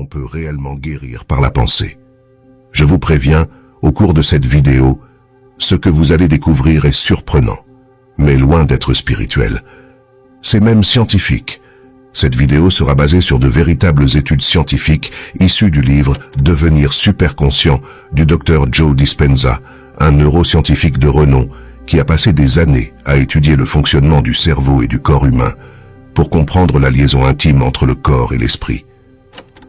on peut réellement guérir par la pensée. Je vous préviens, au cours de cette vidéo, ce que vous allez découvrir est surprenant, mais loin d'être spirituel. C'est même scientifique. Cette vidéo sera basée sur de véritables études scientifiques issues du livre « Devenir super conscient » du Dr Joe Dispenza, un neuroscientifique de renom qui a passé des années à étudier le fonctionnement du cerveau et du corps humain pour comprendre la liaison intime entre le corps et l'esprit.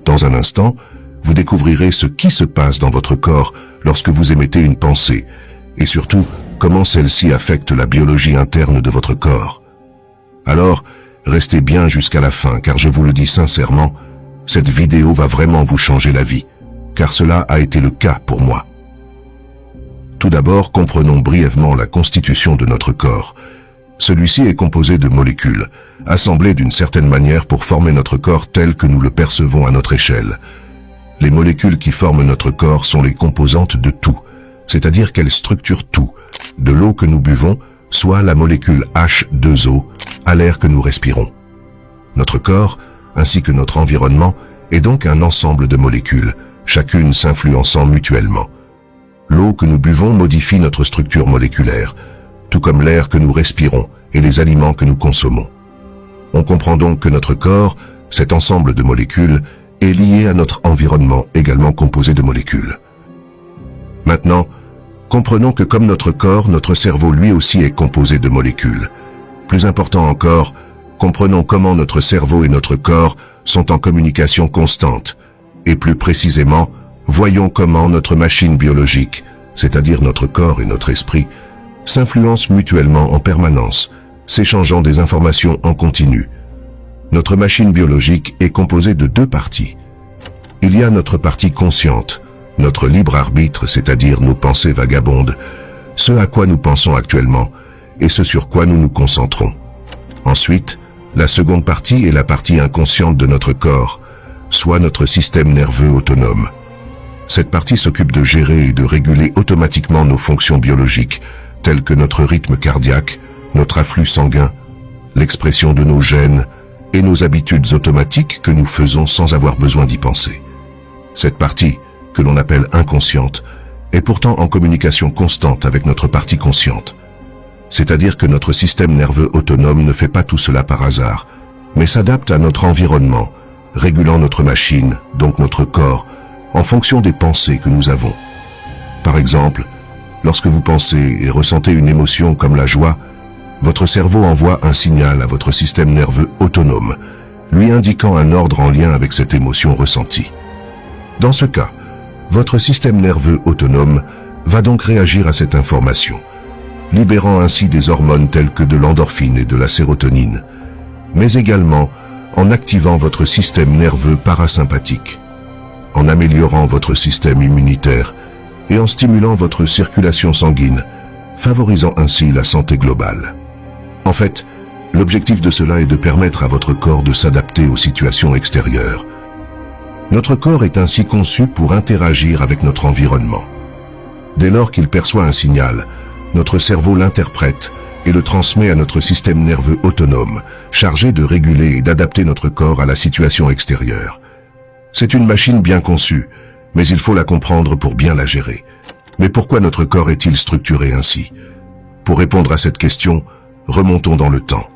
Dans un instant, vous découvrirez ce qui se passe dans votre corps lorsque vous émettez une pensée et surtout comment celle-ci affecte la biologie interne de votre corps. Alors, restez bien jusqu'à la fin car je vous le dis sincèrement, cette vidéo va vraiment vous changer la vie, car cela a été le cas pour moi. Tout d'abord, comprenons brièvement la constitution de notre corps. Celui-ci est composé de molécules, assemblées d'une certaine manière pour former notre corps tel que nous le percevons à notre échelle. Les molécules qui forment notre corps sont les composantes de tout, c'est-à-dire qu'elles structurent tout, de l'eau que nous buvons, soit la molécule H2O, à l'air que nous respirons. Notre corps, ainsi que notre environnement, est donc un ensemble de molécules, chacune s'influençant mutuellement. L'eau que nous buvons modifie notre structure moléculaire, tout comme l'air que nous respirons et les aliments que nous consommons. On comprend donc que notre corps, cet ensemble de molécules, est lié à notre environnement également composé de molécules. Maintenant, comprenons que comme notre corps, notre cerveau lui aussi est composé de molécules. Plus important encore, comprenons comment notre cerveau et notre corps sont en communication constante. Et plus précisément, voyons comment notre machine biologique, c'est-à-dire notre corps et notre esprit, s'influencent mutuellement en permanence, s'échangeant des informations en continu. Notre machine biologique est composée de deux parties. Il y a notre partie consciente, notre libre arbitre, c'est-à-dire nos pensées vagabondes, ce à quoi nous pensons actuellement et ce sur quoi nous nous concentrons. Ensuite, la seconde partie est la partie inconsciente de notre corps, soit notre système nerveux autonome. Cette partie s'occupe de gérer et de réguler automatiquement nos fonctions biologiques, telles que notre rythme cardiaque, notre afflux sanguin, l'expression de nos gènes et nos habitudes automatiques que nous faisons sans avoir besoin d'y penser. Cette partie, que l'on appelle inconsciente, est pourtant en communication constante avec notre partie consciente. C'est-à-dire que notre système nerveux autonome ne fait pas tout cela par hasard, mais s'adapte à notre environnement, régulant notre machine, donc notre corps, en fonction des pensées que nous avons. Par exemple, lorsque vous pensez et ressentez une émotion comme la joie, votre cerveau envoie un signal à votre système nerveux autonome, lui indiquant un ordre en lien avec cette émotion ressentie. Dans ce cas, votre système nerveux autonome va donc réagir à cette information, libérant ainsi des hormones telles que de l'endorphine et de la sérotonine, mais également en activant votre système nerveux parasympathique, en améliorant votre système immunitaire et en stimulant votre circulation sanguine, favorisant ainsi la santé globale. En fait, l'objectif de cela est de permettre à votre corps de s'adapter aux situations extérieures. Notre corps est ainsi conçu pour interagir avec notre environnement. Dès lors qu'il perçoit un signal, notre cerveau l'interprète et le transmet à notre système nerveux autonome, chargé de réguler et d'adapter notre corps à la situation extérieure. C'est une machine bien conçue, mais il faut la comprendre pour bien la gérer. Mais pourquoi notre corps est-il structuré ainsi? Pour répondre à cette question, remontons dans le temps.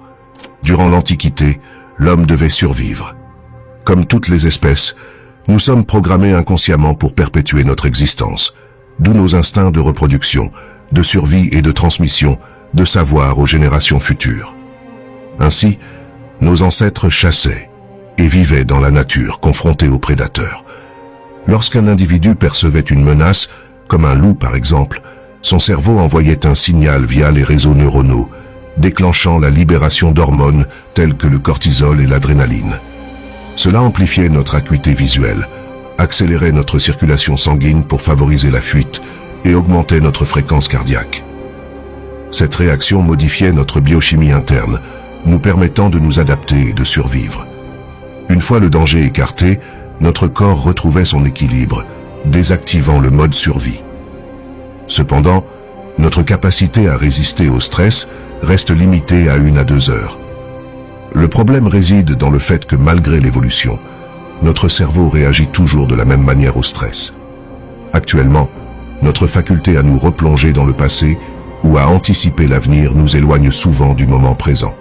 Durant l'Antiquité, l'homme devait survivre. Comme toutes les espèces, nous sommes programmés inconsciemment pour perpétuer notre existence, d'où nos instincts de reproduction, de survie et de transmission de savoir aux générations futures. Ainsi, nos ancêtres chassaient et vivaient dans la nature confrontés aux prédateurs. Lorsqu'un individu percevait une menace, comme un loup par exemple, son cerveau envoyait un signal via les réseaux neuronaux, déclenchant la libération d'hormones telles que le cortisol et l'adrénaline. Cela amplifiait notre acuité visuelle, accélérait notre circulation sanguine pour favoriser la fuite et augmentait notre fréquence cardiaque. Cette réaction modifiait notre biochimie interne, nous permettant de nous adapter et de survivre. Une fois le danger écarté, notre corps retrouvait son équilibre, désactivant le mode survie. Cependant, notre capacité à résister au stress reste limitée à 1 à 2 heures. Le problème réside dans le fait que malgré l'évolution, notre cerveau réagit toujours de la même manière au stress. Actuellement, notre faculté à nous replonger dans le passé ou à anticiper l'avenir nous éloigne souvent du moment présent.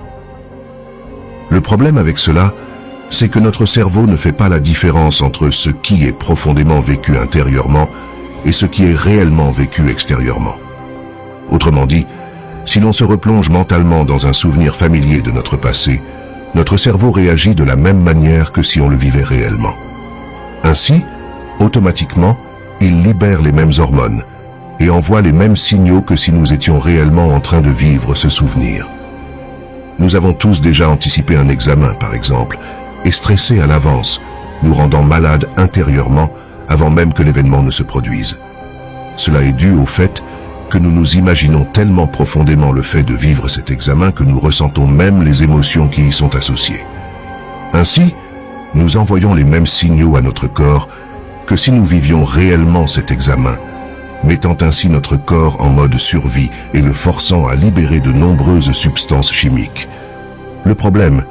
Le problème avec cela, c'est que notre cerveau ne fait pas la différence entre ce qui est profondément vécu intérieurement et ce qui est réellement vécu extérieurement. Autrement dit, si l'on se replonge mentalement dans un souvenir familier de notre passé, notre cerveau réagit de la même manière que si on le vivait réellement. Ainsi, automatiquement, il libère les mêmes hormones et envoie les mêmes signaux que si nous étions réellement en train de vivre ce souvenir. Nous avons tous déjà anticipé un examen, par exemple, et stressé à l'avance, nous rendant malades intérieurement avant même que l'événement ne se produise. Cela est dû au fait que nous nous imaginons tellement profondément le fait de vivre cet examen que nous ressentons même les émotions qui y sont associées. Ainsi, nous envoyons les mêmes signaux à notre corps que si nous vivions réellement cet examen, mettant ainsi notre corps en mode survie et le forçant à libérer de nombreuses substances chimiques. Le problème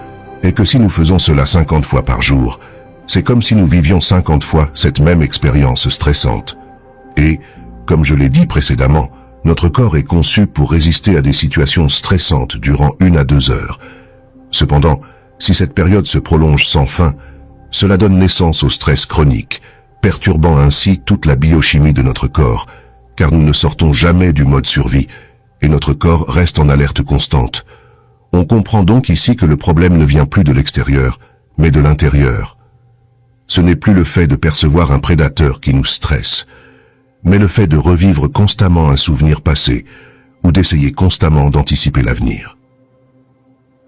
est que si nous faisons cela 50 fois par jour, c'est comme si nous vivions 50 fois cette même expérience stressante. Et, comme je l'ai dit précédemment, notre corps est conçu pour résister à des situations stressantes durant 1 à 2 heures. Cependant, si cette période se prolonge sans fin, cela donne naissance au stress chronique, perturbant ainsi toute la biochimie de notre corps, car nous ne sortons jamais du mode survie et notre corps reste en alerte constante. On comprend donc ici que le problème ne vient plus de l'extérieur, mais de l'intérieur. Ce n'est plus le fait de percevoir un prédateur qui nous stresse, mais le fait de revivre constamment un souvenir passé ou d'essayer constamment d'anticiper l'avenir.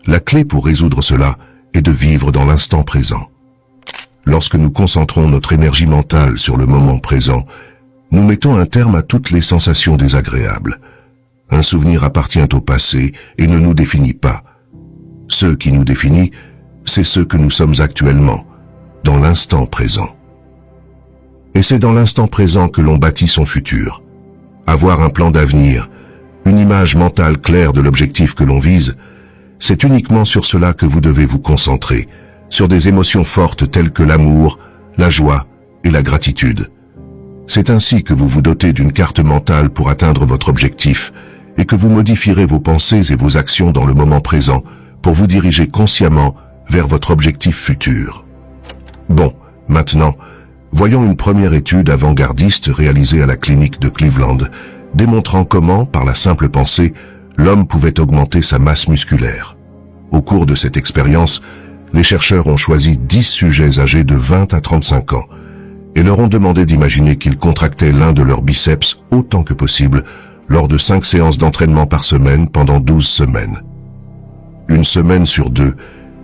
La clé pour résoudre cela est de vivre dans l'instant présent. Lorsque nous concentrons notre énergie mentale sur le moment présent, nous mettons un terme à toutes les sensations désagréables. Un souvenir appartient au passé et ne nous définit pas. Ce qui nous définit, c'est ce que nous sommes actuellement, dans l'instant présent. Et c'est dans l'instant présent que l'on bâtit son futur. Avoir un plan d'avenir, une image mentale claire de l'objectif que l'on vise, c'est uniquement sur cela que vous devez vous concentrer, sur des émotions fortes telles que l'amour, la joie et la gratitude. C'est ainsi que vous vous dotez d'une carte mentale pour atteindre votre objectif et que vous modifierez vos pensées et vos actions dans le moment présent pour vous diriger consciemment vers votre objectif futur. Bon, maintenant, voyons une première étude avant-gardiste réalisée à la clinique de Cleveland, démontrant comment, par la simple pensée, l'homme pouvait augmenter sa masse musculaire. Au cours de cette expérience, les chercheurs ont choisi 10 sujets âgés de 20 à 35 ans et leur ont demandé d'imaginer qu'ils contractaient l'un de leurs biceps autant que possible lors de 5 séances d'entraînement par semaine pendant 12 semaines. Une semaine sur 2,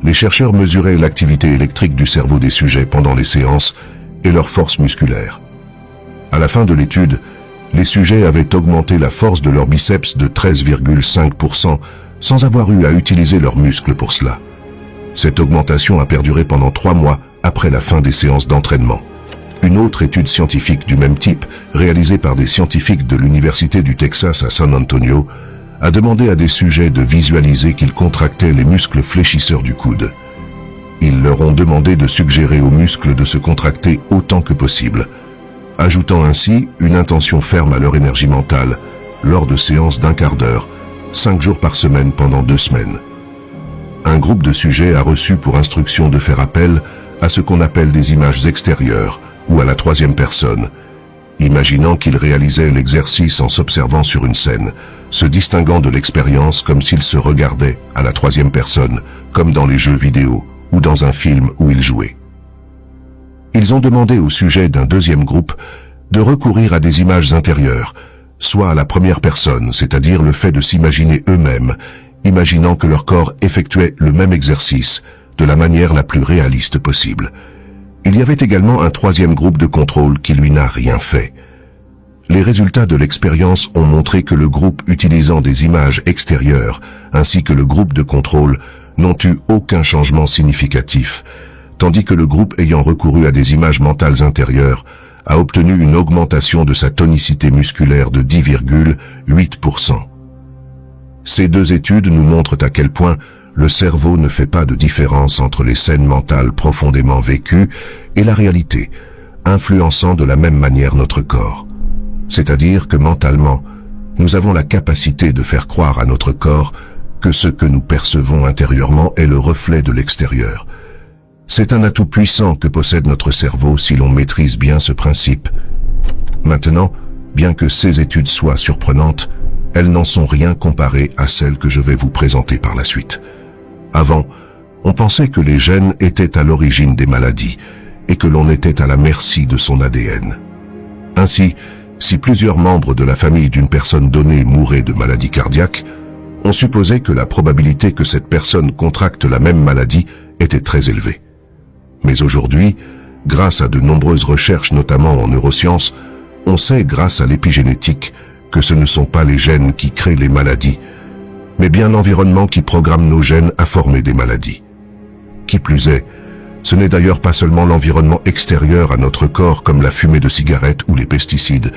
les chercheurs mesuraient l'activité électrique du cerveau des sujets pendant les séances et leur force musculaire. À la fin de l'étude, les sujets avaient augmenté la force de leurs biceps de 13,5% sans avoir eu à utiliser leurs muscles pour cela. Cette augmentation a perduré pendant 3 mois après la fin des séances d'entraînement. Une autre étude scientifique du même type, réalisée par des scientifiques de l'Université du Texas à San Antonio, a demandé à des sujets de visualiser qu'ils contractaient les muscles fléchisseurs du coude. Ils leur ont demandé de suggérer aux muscles de se contracter autant que possible, ajoutant ainsi une intention ferme à leur énergie mentale lors de séances d'1 quart d'heure, 5 jours par semaine pendant 2 semaines. Un groupe de sujets a reçu pour instruction de faire appel à ce qu'on appelle des images extérieures ou à la troisième personne, imaginant qu'ils réalisaient l'exercice en s'observant sur une scène, se distinguant de l'expérience comme s'ils se regardaient à la troisième personne, comme dans les jeux vidéo ou dans un film où ils jouaient. Ils ont demandé au sujet d'un deuxième groupe de recourir à des images intérieures, soit à la première personne, c'est-à-dire le fait de s'imaginer eux-mêmes, imaginant que leur corps effectuait le même exercice de la manière la plus réaliste possible. Il y avait également un troisième groupe de contrôle qui lui n'a rien fait. Les résultats de l'expérience ont montré que le groupe utilisant des images extérieures ainsi que le groupe de contrôle n'ont eu aucun changement significatif, tandis que le groupe ayant recouru à des images mentales intérieures a obtenu une augmentation de sa tonicité musculaire de 10,8%. Ces 2 études nous montrent à quel point le cerveau ne fait pas de différence entre les scènes mentales profondément vécues et la réalité, influençant de la même manière notre corps. C'est-à-dire que mentalement, nous avons la capacité de faire croire à notre corps que ce que nous percevons intérieurement est le reflet de l'extérieur. C'est un atout puissant que possède notre cerveau si l'on maîtrise bien ce principe. Maintenant, bien que ces études soient surprenantes, elles n'en sont rien comparées à celles que je vais vous présenter par la suite. Avant, on pensait que les gènes étaient à l'origine des maladies et que l'on était à la merci de son ADN. Ainsi, si plusieurs membres de la famille d'une personne donnée mouraient de maladie cardiaque, on supposait que la probabilité que cette personne contracte la même maladie était très élevée. Mais aujourd'hui, grâce à de nombreuses recherches, notamment en neurosciences, on sait grâce à l'épigénétique que ce ne sont pas les gènes qui créent les maladies, mais bien l'environnement qui programme nos gènes à former des maladies. Qui plus est, ce n'est d'ailleurs pas seulement l'environnement extérieur à notre corps comme la fumée de cigarette ou les pesticides,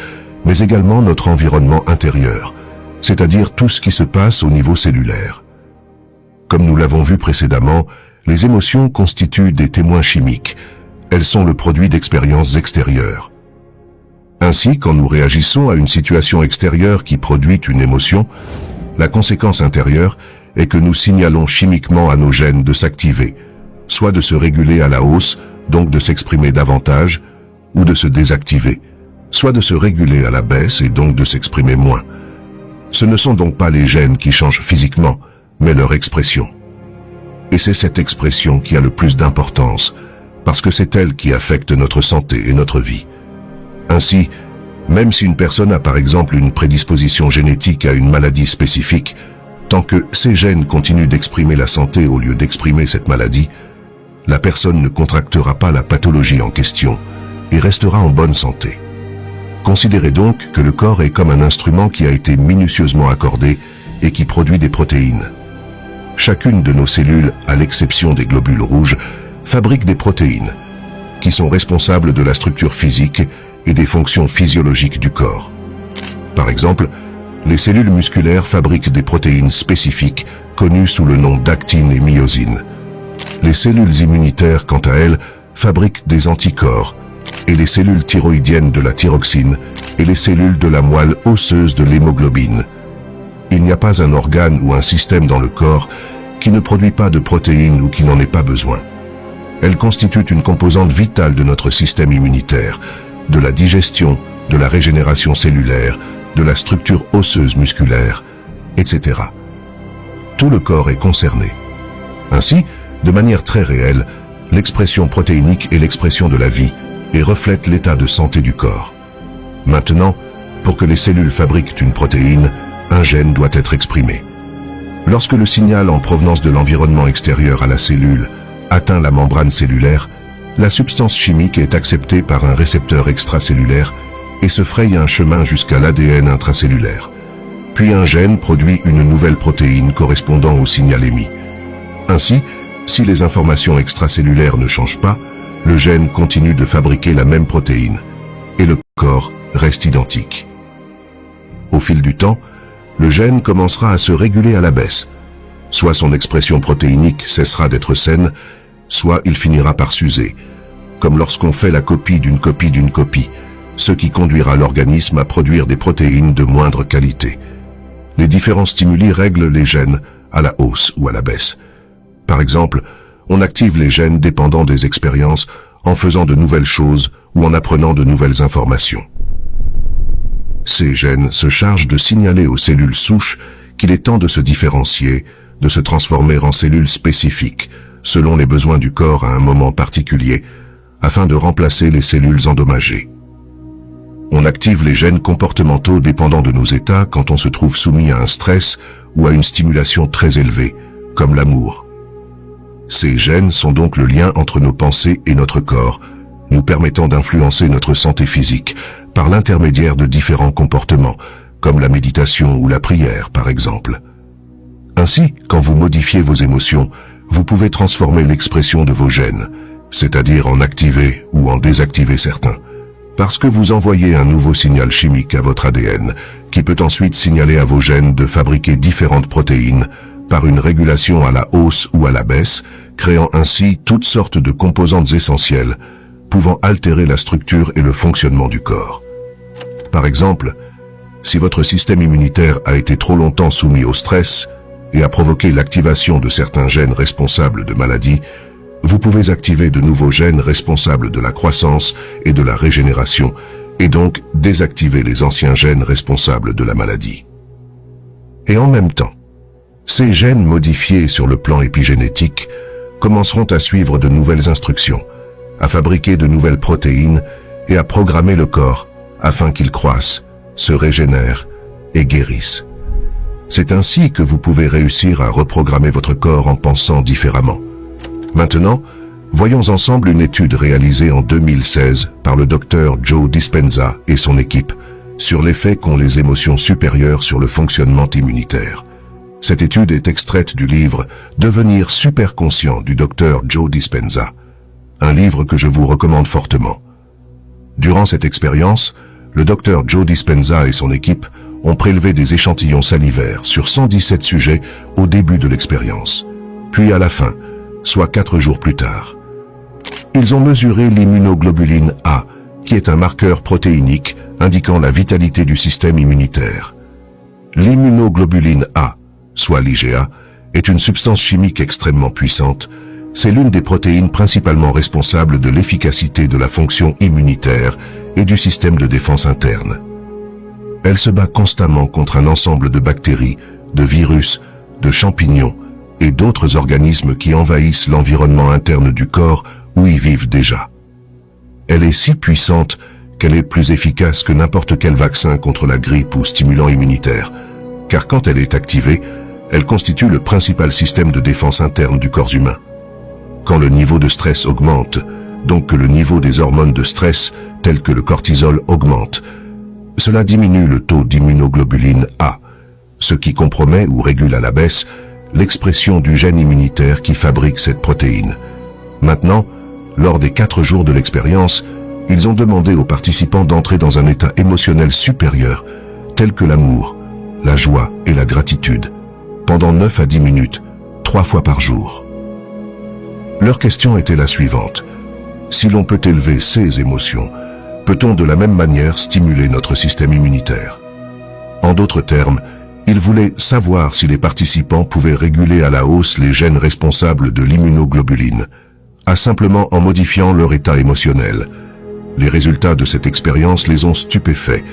mais également notre environnement intérieur, c'est-à-dire tout ce qui se passe au niveau cellulaire. Comme nous l'avons vu précédemment, les émotions constituent des témoins chimiques. Elles sont le produit d'expériences extérieures. Ainsi, quand nous réagissons à une situation extérieure qui produit une émotion, la conséquence intérieure est que nous signalons chimiquement à nos gènes de s'activer, soit de se réguler à la hausse, donc de s'exprimer davantage, ou de se désactiver, soit de se réguler à la baisse et donc de s'exprimer moins. Ce ne sont donc pas les gènes qui changent physiquement, mais leur expression. Et c'est cette expression qui a le plus d'importance, parce que c'est elle qui affecte notre santé et notre vie. Ainsi, même si une personne a par exemple une prédisposition génétique à une maladie spécifique, tant que ces gènes continuent d'exprimer la santé au lieu d'exprimer cette maladie, la personne ne contractera pas la pathologie en question et restera en bonne santé. Considérez donc que le corps est comme un instrument qui a été minutieusement accordé et qui produit des protéines. Chacune de nos cellules, à l'exception des globules rouges, fabrique des protéines, qui sont responsables de la structure physique et des fonctions physiologiques du corps. Par exemple, les cellules musculaires fabriquent des protéines spécifiques connues sous le nom d'actine et myosine. Les cellules immunitaires, quant à elles, fabriquent des anticorps, et les cellules thyroïdiennes de la thyroxine et les cellules de la moelle osseuse de l'hémoglobine. Il n'y a pas un organe ou un système dans le corps qui ne produit pas de protéines ou qui n'en ait pas besoin. Elles constituent une composante vitale de notre système immunitaire, de la digestion, de la régénération cellulaire, de la structure osseuse musculaire, etc. Tout le corps est concerné. Ainsi, de manière très réelle, l'expression protéinique est l'expression de la vie et reflète l'état de santé du corps. Maintenant, pour que les cellules fabriquent une protéine, un gène doit être exprimé. Lorsque le signal en provenance de l'environnement extérieur à la cellule atteint la membrane cellulaire, la substance chimique est acceptée par un récepteur extracellulaire et se fraye un chemin jusqu'à l'ADN intracellulaire. Puis un gène produit une nouvelle protéine correspondant au signal émis. Ainsi, si les informations extracellulaires ne changent pas, le gène continue de fabriquer la même protéine et le corps reste identique. Au fil du temps, le gène commencera à se réguler à la baisse. Soit son expression protéinique cessera d'être saine, soit il finira par s'user, comme lorsqu'on fait la copie d'une copie d'une copie, ce qui conduira l'organisme à produire des protéines de moindre qualité. Les différents stimuli règlent les gènes à la hausse ou à la baisse. Par exemple, on active les gènes dépendant des expériences en faisant de nouvelles choses ou en apprenant de nouvelles informations. Ces gènes se chargent de signaler aux cellules souches qu'il est temps de se différencier, de se transformer en cellules spécifiques, selon les besoins du corps à un moment particulier, afin de remplacer les cellules endommagées. On active les gènes comportementaux dépendant de nos états quand on se trouve soumis à un stress ou à une stimulation très élevée, comme l'amour. Ces gènes sont donc le lien entre nos pensées et notre corps, nous permettant d'influencer notre santé physique par l'intermédiaire de différents comportements, comme la méditation ou la prière par exemple. Ainsi, quand vous modifiez vos émotions, vous pouvez transformer l'expression de vos gènes, c'est-à-dire en activer ou en désactiver certains, parce que vous envoyez un nouveau signal chimique à votre ADN, qui peut ensuite signaler à vos gènes de fabriquer différentes protéines par une régulation à la hausse ou à la baisse, créant ainsi toutes sortes de composantes essentielles, pouvant altérer la structure et le fonctionnement du corps. Par exemple, si votre système immunitaire a été trop longtemps soumis au stress et a provoqué l'activation de certains gènes responsables de maladies, vous pouvez activer de nouveaux gènes responsables de la croissance et de la régénération, et donc désactiver les anciens gènes responsables de la maladie. Et en même temps, ces gènes modifiés sur le plan épigénétique commenceront à suivre de nouvelles instructions, à fabriquer de nouvelles protéines et à programmer le corps afin qu'il croisse, se régénère et guérisse. C'est ainsi que vous pouvez réussir à reprogrammer votre corps en pensant différemment. Maintenant, voyons ensemble une étude réalisée en 2016 par le docteur Joe Dispenza et son équipe sur l'effet qu'ont les émotions supérieures sur le fonctionnement immunitaire. Cette étude est extraite du livre « Devenir super conscient » du docteur Joe Dispenza, un livre que je vous recommande fortement. Durant cette expérience, le docteur Joe Dispenza et son équipe ont prélevé des échantillons salivaires sur 117 sujets au début de l'expérience, puis à la fin, soit 4 jours plus tard. Ils ont mesuré l'immunoglobuline A, qui est un marqueur protéinique indiquant la vitalité du système immunitaire. L'immunoglobuline A, soit l'IgA, est une substance chimique extrêmement puissante. C'est l'une des protéines principalement responsables de l'efficacité de la fonction immunitaire et du système de défense interne. Elle se bat constamment contre un ensemble de bactéries, de virus, de champignons et d'autres organismes qui envahissent l'environnement interne du corps où ils vivent déjà. Elle est si puissante qu'elle est plus efficace que n'importe quel vaccin contre la grippe ou stimulant immunitaire, car quand elle est activée, elle constitue le principal système de défense interne du corps humain. Quand le niveau de stress augmente, donc que le niveau des hormones de stress, telles que le cortisol, augmente, cela diminue le taux d'immunoglobuline A, ce qui compromet ou régule à la baisse l'expression du gène immunitaire qui fabrique cette protéine. Maintenant, lors des 4 jours de l'expérience, ils ont demandé aux participants d'entrer dans un état émotionnel supérieur, tel que l'amour, la joie et la gratitude, pendant 9 à 10 minutes, 3 fois par jour. Leur question était la suivante. Si l'on peut élever ces émotions, peut-on de la même manière stimuler notre système immunitaire? En d'autres termes, ils voulaient savoir si les participants pouvaient réguler à la hausse les gènes responsables de l'immunoglobuline, simplement en modifiant leur état émotionnel. Les résultats de cette expérience les ont stupéfaits,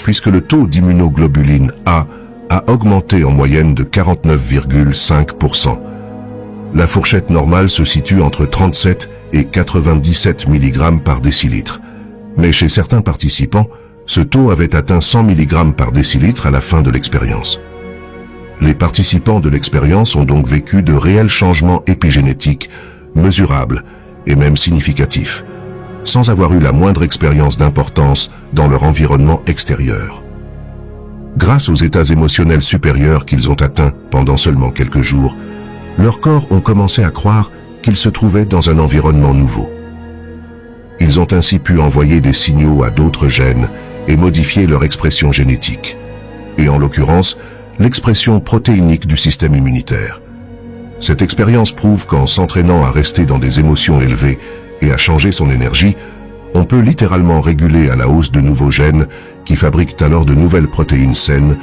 puisque le taux d'immunoglobuline A augmenté en moyenne de 49,5%. La fourchette normale se situe entre 37 et 97 mg par décilitre. Mais chez certains participants, ce taux avait atteint 100 mg par décilitre à la fin de l'expérience. Les participants de l'expérience ont donc vécu de réels changements épigénétiques, mesurables et même significatifs, sans avoir eu la moindre expérience d'importance dans leur environnement extérieur. Grâce aux états émotionnels supérieurs qu'ils ont atteints pendant seulement quelques jours, leurs corps ont commencé à croire qu'ils se trouvaient dans un environnement nouveau. Ils ont ainsi pu envoyer des signaux à d'autres gènes et modifier leur expression génétique, et en l'occurrence, l'expression protéinique du système immunitaire. Cette expérience prouve qu'en s'entraînant à rester dans des émotions élevées et à changer son énergie, on peut littéralement réguler à la hausse de nouveaux gènes qui fabriquent alors de nouvelles protéines saines,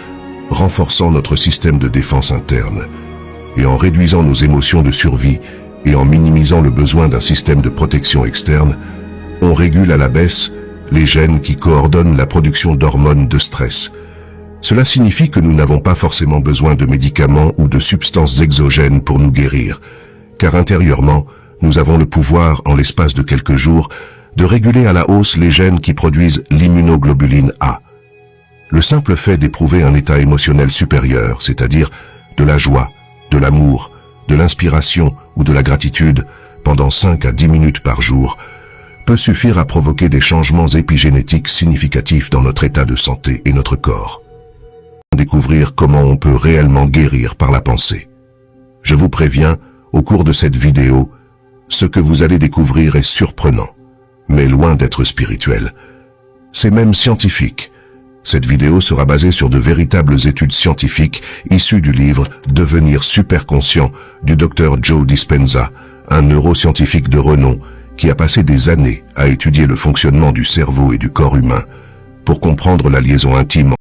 renforçant notre système de défense interne. Et en réduisant nos émotions de survie et en minimisant le besoin d'un système de protection externe, on régule à la baisse les gènes qui coordonnent la production d'hormones de stress. Cela signifie que nous n'avons pas forcément besoin de médicaments ou de substances exogènes pour nous guérir, car intérieurement, nous avons le pouvoir, en l'espace de quelques jours, de réguler à la hausse les gènes qui produisent l'immunoglobuline A. Le simple fait d'éprouver un état émotionnel supérieur, c'est-à-dire de la joie, de l'amour, de l'inspiration ou de la gratitude, pendant 5 à 10 minutes par jour, peut suffire à provoquer des changements épigénétiques significatifs dans notre état de santé et notre corps. Découvrir comment on peut réellement guérir par la pensée. Je vous préviens, au cours de cette vidéo, ce que vous allez découvrir est surprenant, mais loin d'être spirituel. C'est même scientifique. Cette vidéo sera basée sur de véritables études scientifiques issues du livre « Devenir superconscient » du Dr Joe Dispenza, un neuroscientifique de renom qui a passé des années à étudier le fonctionnement du cerveau et du corps humain pour comprendre la liaison intime